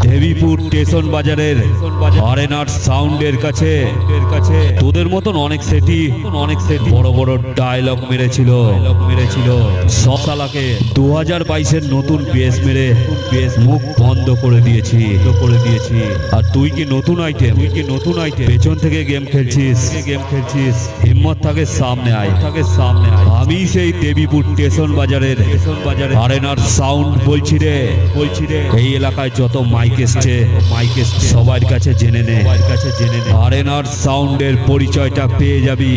Debipur station বাজারের আরেনার সাউন্ডের কাছে তোদের মতন অনেক সেটি বড় বড় ডায়লগ মেরেছিল সব শালাকে 2022-এর নতুন বেস মেরে মুখ বন্ধ করে দিয়েছি। আর তুই কি নতুন আইটেম পেছন থেকে গেম খেলছিস হিম্মত থাকে সামনে আয়। আমি সেই দেবীপুর স্টেশন বাজারের আরেনার সাউন্ড বলছি রে। এই এলাকায় যত মাইক এসছে সবার কাছে জেনে নে আরেনার সাউন্ডের পরিচয়টা পেয়ে যাবি।